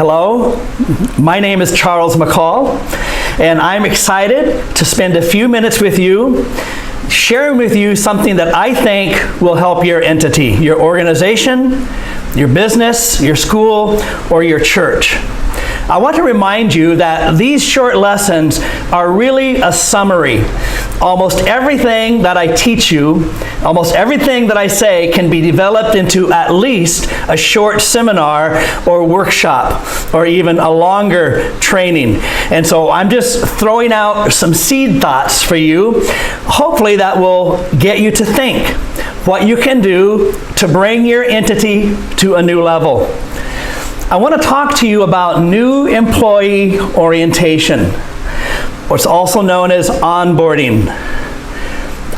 Hello, my name is Charles McCall, and I'm excited to spend a few minutes with you, sharing with you something that I think will help your entity, your organization, your business, your school, or your church. I want to remind you that these short lessons are really a summary. Almost everything that I teach you, almost everything that I say can be developed into at least a short seminar or workshop or even a longer training. And so I'm just throwing out some seed thoughts for you. Hopefully that will get you to think what you can do to bring your entity to a new level. I want to talk to you about new employee orientation, what's also known as onboarding.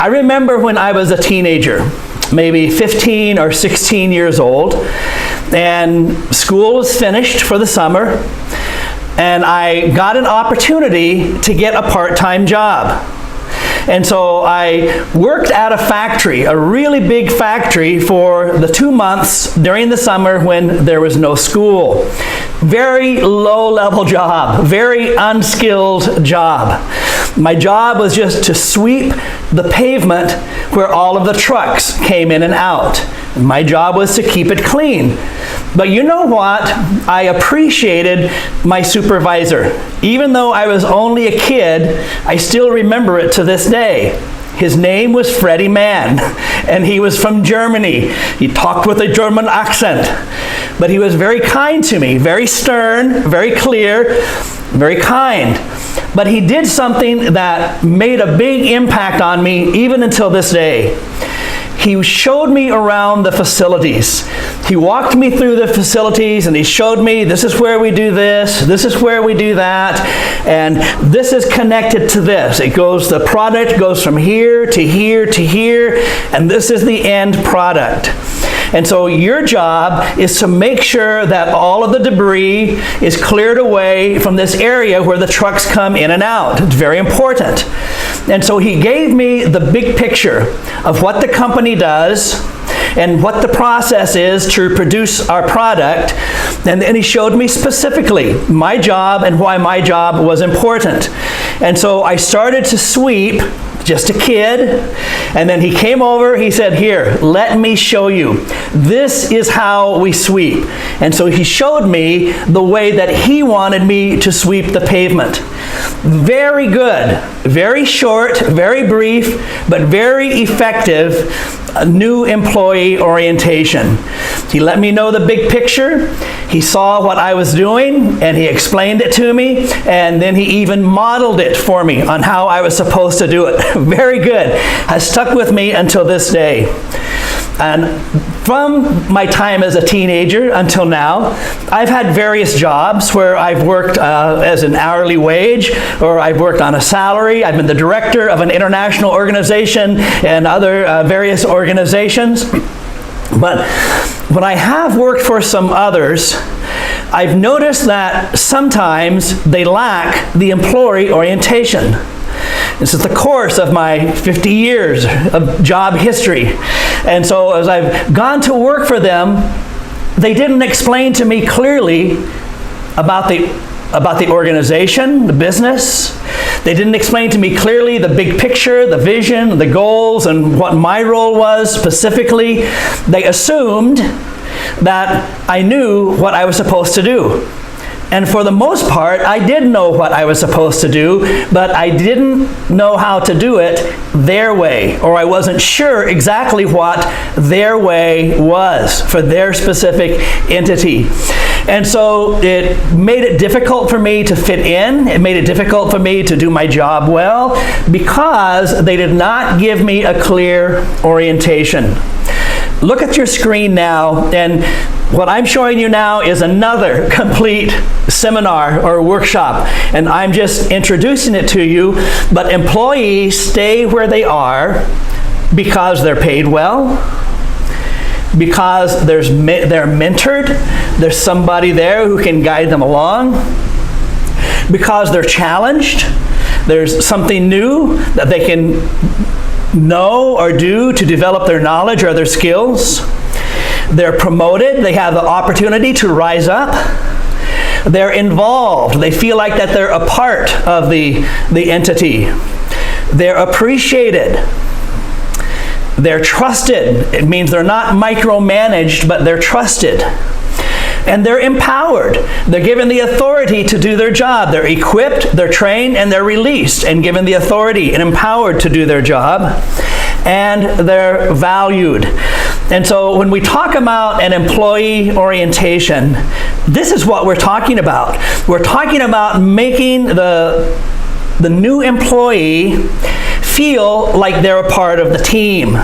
I remember when I was a teenager, maybe 15 or 16 years old, and school was finished for the summer, and I got an opportunity to get a part-time job. And so I worked at a factory, a really big factory, for the 2 months during the summer when there was no school. Very low-level job, very unskilled job. My job was just to sweep the pavement where all of the trucks came in and out. My job was to keep it clean. But you know what? I appreciated my supervisor. Even though I was only a kid, I still remember it to this day. His name was Freddie Mann, and he was from Germany. He talked with a German accent, but he was very kind to me, very stern, very clear, very kind. But he did something that made a big impact on me even until this day. He showed me around the facilities. He walked me through the facilities and he showed me, this is where we do this is where we do that, and this is connected to this. The product goes from here to here to here, and this is the end product. And so your job is to make sure that all of the debris is cleared away from this area where the trucks come in and out. It's very important. And so he gave me the big picture of what the company does and what the process is to produce our product. And then he showed me specifically my job and why my job was important. And so I started to sweep, just a kid, and then he came over, he said, here, let me show you. This is how we sweep. And so he showed me the way that he wanted me to sweep the pavement. Very good, very short, very brief, but very effective new employee orientation. He let me know the big picture. He saw what I was doing and he explained it to me, and then he even modeled it for me on how I was supposed to do it. Very good. Has stuck with me until this day. And from my time as a teenager until now, I've had various jobs where I've worked as an hourly wage, or I've worked on a salary. I've been the director of an international organization and other various organizations. But when I have worked for some others, I've noticed that sometimes they lack the employee orientation. This is the course of my 50 years of job history. And so as I've gone to work for them, they didn't explain to me clearly about the organization, the business. They didn't explain to me clearly the big picture, the vision, the goals, and what my role was specifically. They assumed that I knew what I was supposed to do. And for the most part, I did know what I was supposed to do, but I didn't know how to do it their way, or I wasn't sure exactly what their way was for their specific entity. And so it made it difficult for me to fit in. It made it difficult for me to do my job well because they did not give me a clear orientation. Look at your screen now, and what I'm showing you now is another complete seminar or workshop, and I'm just introducing it to you. But employees stay where they are because they're paid well, because they're mentored, there's somebody there who can guide them along, because they're challenged, there's something new that they can know or do to develop their knowledge or their skills. They're promoted, they have the opportunity to rise up. They're involved. They feel like that they're a part of the entity. They're appreciated. They're trusted. It means they're not micromanaged, but they're trusted. And they're empowered. They're given the authority to do their job. They're equipped, they're trained, and they're released and given the authority and empowered to do their job. And they're valued. And so when we talk about an employee orientation, this is what we're talking about. We're talking about making the new employee feel like they're a part of the team.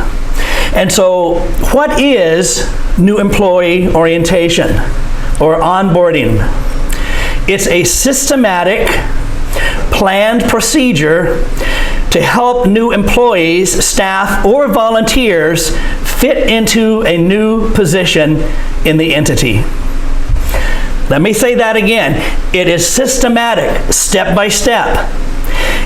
And so what is new employee orientation or onboarding? It's a systematic, planned procedure to help new employees, staff, or volunteers fit into a new position in the entity. Let me say that again. It is systematic, step by step.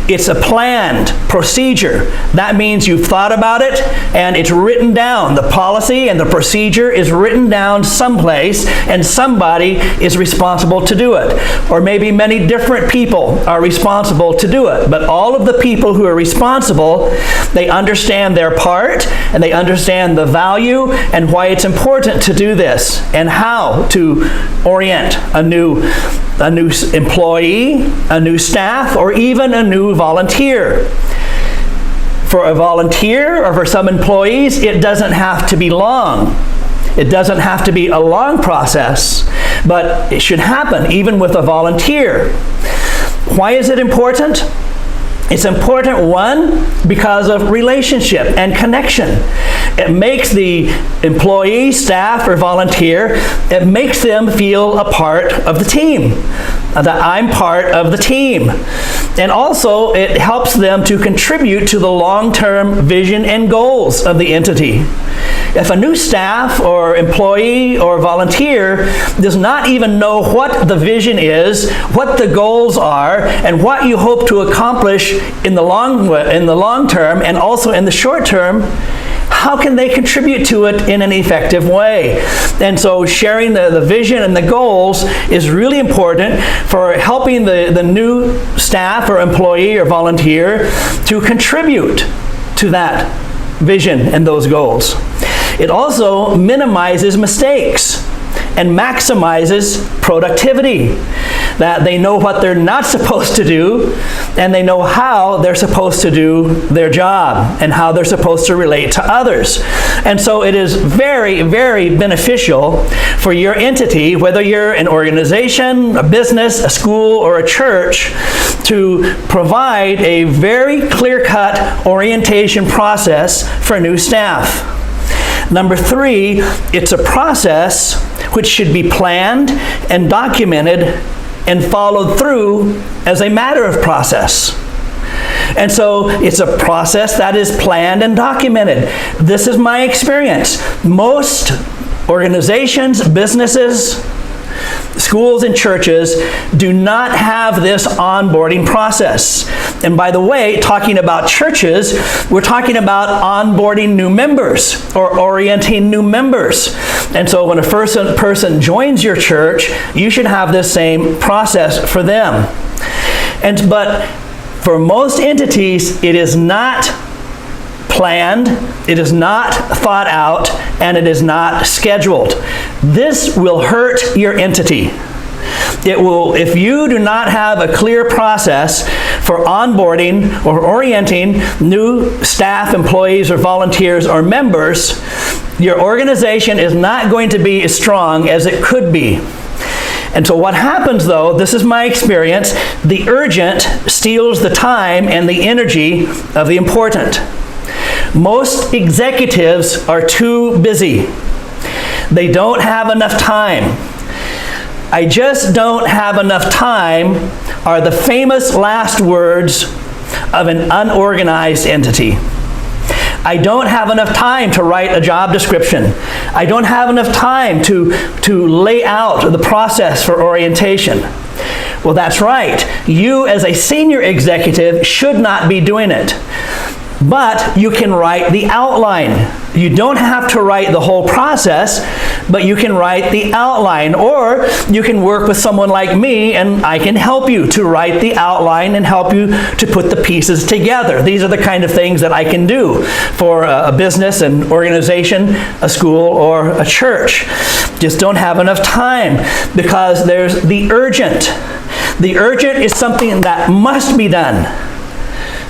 It's a planned procedure. That means you've thought about it and it's written down. The policy and the procedure is written down someplace and somebody is responsible to do it. Or maybe many different people are responsible to do it. But all of the people who are responsible, they understand their part and they understand the value and why it's important to do this and how to orient a new employee, a new staff, or even a new volunteer. For a volunteer or for some employees, it doesn't have to be long. It doesn't have to be a long process, but it should happen even with a volunteer. Why is it important? It's important, one, because of relationship and connection. It makes the employee, staff, or volunteer, it makes them feel a part of the team, that I'm part of the team. And also, it helps them to contribute to the long-term vision and goals of the entity. If a new staff or employee or volunteer does not even know what the vision is, what the goals are, and what you hope to accomplish in the long term and also in the short term, how can they contribute to it in an effective way? And so sharing the vision and the goals is really important for helping the new staff or employee or volunteer to contribute to that vision and those goals. It also minimizes mistakes and maximizes productivity. That they know what they're not supposed to do, and they know how they're supposed to do their job and how they're supposed to relate to others. And so it is very, very beneficial for your entity, whether you're an organization, a business, a school, or a church, to provide a very clear-cut orientation process for new staff. Number 3, it's a process which should be planned and documented and followed through as a matter of process. And so it's a process that is planned and documented. This is my experience. Most organizations, businesses, schools and churches do not have this onboarding process. And by the way, talking about churches, we're talking about onboarding new members or orienting new members. And so when a person joins your church, you should have this same process for them. But for most entities, it is not planned, it is not thought out, and it is not scheduled. This will hurt your entity. It will, if you do not have a clear process for onboarding or orienting new staff, employees, or volunteers or members, your organization is not going to be as strong as it could be. And so what happens though, this is my experience, the urgent steals the time and the energy of the important. Most executives are too busy. They don't have enough time. I just don't have enough time are the famous last words of an unorganized entity. I don't have enough time to write a job description. I don't have enough time to lay out the process for orientation. Well, that's right. You as a senior executive should not be doing it. but you can write the outline. You don't have to write the whole process, but you can write the outline, or you can work with someone like me and I can help you to write the outline and help you to put the pieces together. These are the kind of things that I can do for a business, an organization, a school, or a church. Just don't have enough time because there's the urgent. The urgent is something that must be done.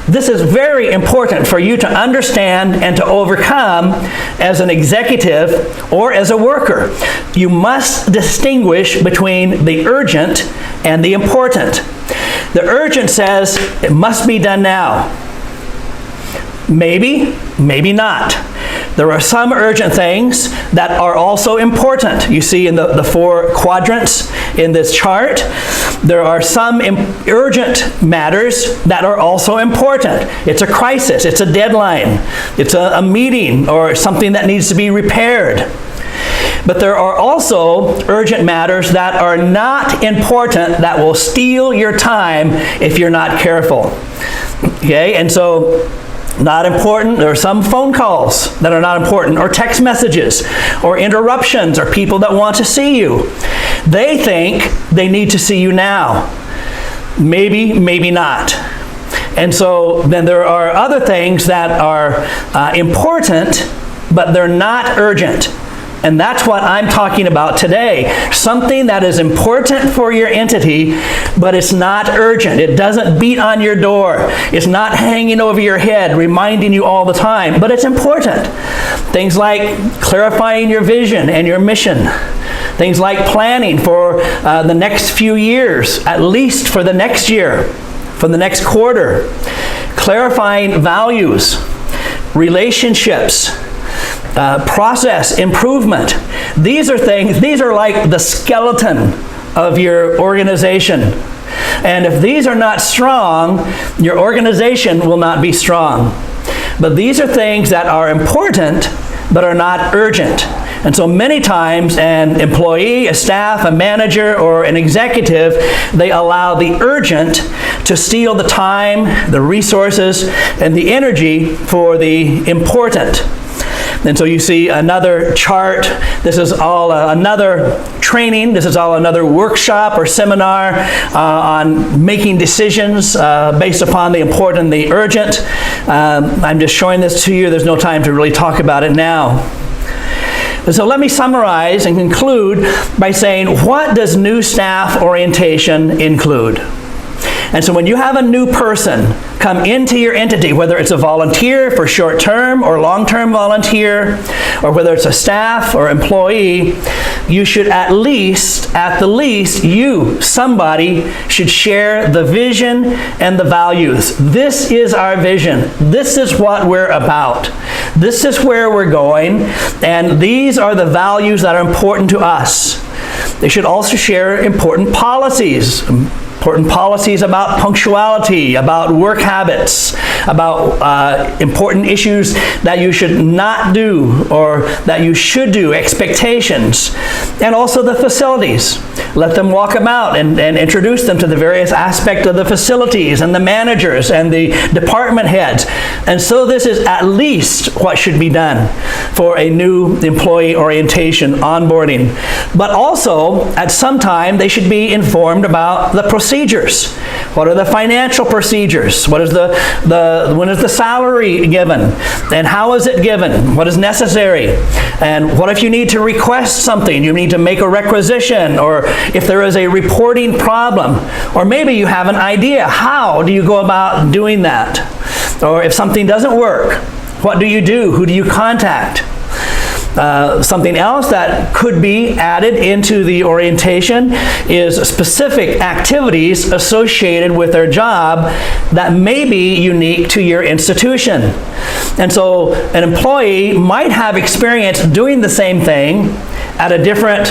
This is very important for you to understand and to overcome as an executive or as a worker. You must distinguish between the urgent and the important. The urgent says it must be done now. Maybe, maybe not. There are some urgent things that are also important. You see in the 4 quadrants in this chart, there are some urgent matters that are also important. It's a crisis, it's a deadline, it's a meeting or something that needs to be repaired. But there are also urgent matters that are not important that will steal your time if you're not careful. Okay, and so not important. There are some phone calls that are not important, or text messages, or interruptions, or people that want to see you. They think they need to see you now. Maybe, maybe not. And so then there are other things that are important, but they're not urgent. And that's what I'm talking about today. Something that is important for your entity, but it's not urgent. It doesn't beat on your door. It's not hanging over your head, reminding you all the time, but it's important. Things like clarifying your vision and your mission. Things like planning for the next few years, at least for the next year, for the next quarter. Clarifying values, relationships, process improvement. These are like the skeleton of your organization. And if these are not strong, your organization will not be strong. But these are things that are important, but are not urgent. And so many times an employee, a staff, a manager, or an executive, they allow the urgent to steal the time, the resources, and the energy for the important. And so you see another chart. This is all another training. This is all another workshop or seminar on making decisions based upon the important and the urgent. I'm just showing this to you. There's no time to really talk about it now. So let me summarize and conclude by saying, what does new staff orientation include? And so when you have a new person come into your entity, whether it's a volunteer for short-term or long-term volunteer, or whether it's a staff or employee, you should at the least, somebody should share the vision and the values. This is our vision. This is what we're about. This is where we're going, and these are the values that are important to us. They should also share important policies about punctuality, about work habits, about important issues that you should not do or that you should do, expectations, and also the facilities. Let them walk about and introduce them to the various aspects of the facilities and the managers and the department heads. And so this is at least what should be done for a new employee orientation, onboarding. But also, at some time, they should be informed about the procedures. What are the financial procedures? When is the salary given? And how is it given? What is necessary? And what if you need to request something? You need to make a requisition, or if there is a reporting problem, or maybe you have an idea. How do you go about doing that? Or if something doesn't work, what do you do? Who do you contact? Something else that could be added into the orientation is specific activities associated with their job that may be unique to your institution. And so an employee might have experience doing the same thing at a different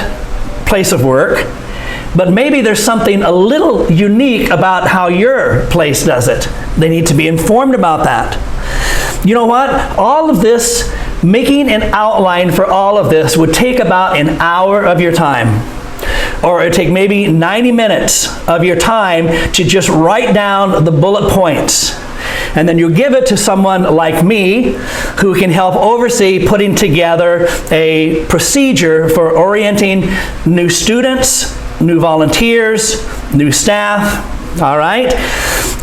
place of work, but maybe there's something a little unique about how your place does it. They need to be informed about that. You know what? All of this, making an outline for all of this would take about an hour of your time. Or it would take maybe 90 minutes of your time to just write down the bullet points. And then you give it to someone like me who can help oversee putting together a procedure for orienting new students, new volunteers, new staff, all right?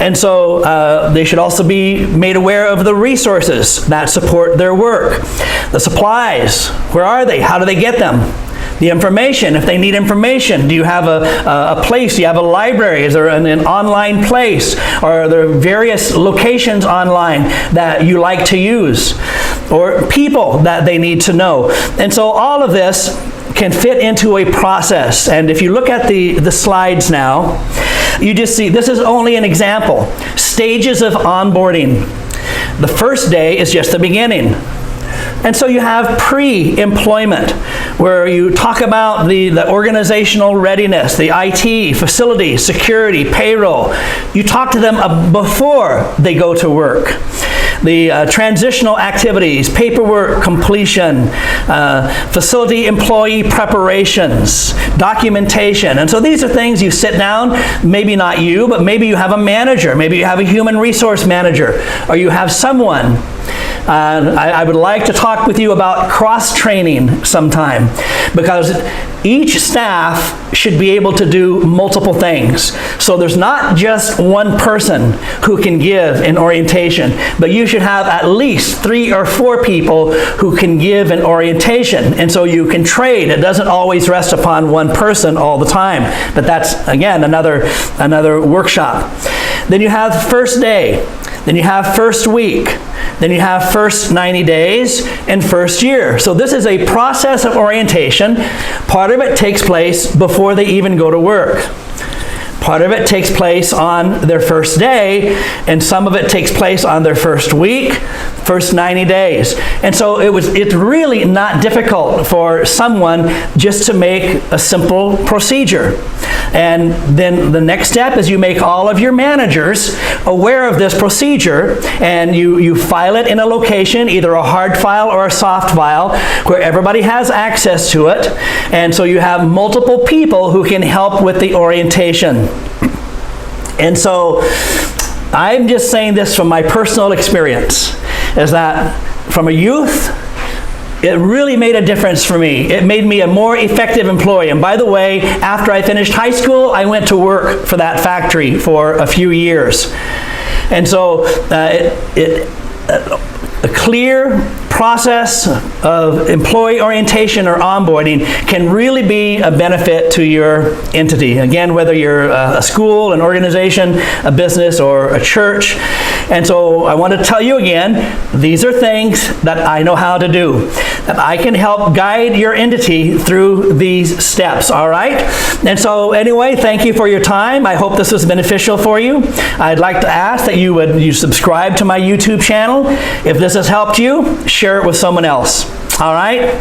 And so they should also be made aware of the resources that support their work. The supplies, where are they? How do they get them? The information, if they need information, do you have a place? Do you have a library? Is there an online place? Or are there various locations online that you like to use? Or people that they need to know? And so all of this can fit into a process. And if you look at the slides now, you just see, this is only an example. Stages of onboarding. The first day is just the beginning. And so you have pre-employment, where you talk about the organizational readiness, the IT, facilities, security, payroll. You talk to them before they go to work. The transitional activities, paperwork completion, facility employee preparations, documentation. And so these are things you sit down, maybe not you, but maybe you have a manager, maybe you have a human resource manager, or you have someone. I would like to talk with you about cross-training sometime, because each staff should be able to do multiple things. So there's not just one person who can give an orientation, but you should have at least 3 or 4 people who can give an orientation. And so you can trade. It doesn't always rest upon one person all the time. But that's, again, another workshop. Then you have first day. Then you have first week. Then you have first 90 days and first year. So this is a process of orientation. Part of it takes place before they even go to work. Part of it takes place on their first day, and some of it takes place on their first week, first 90 days. And so it's really not difficult for someone just to make a simple procedure. And then the next step is you make all of your managers aware of this procedure, and you file it in a location, either a hard file or a soft file, where everybody has access to it. And so you have multiple people who can help with the orientation. And so I'm just saying this from my personal experience, is that from a youth, it really made a difference for me. It made me a more effective employee. And by the way, after I finished high school, I went to work for that factory for a few years. And so a clear process of employee orientation or onboarding can really be a benefit to your entity. Again, whether you're a school, an organization, a business, or a church. And so I want to tell you again, these are things that I know how to do, that I can help guide your entity through these steps, all right? And so anyway, thank you for your time. I hope this was beneficial for you. I'd like to ask that you subscribe to my YouTube channel. If this has helped you, share it with someone else. All right?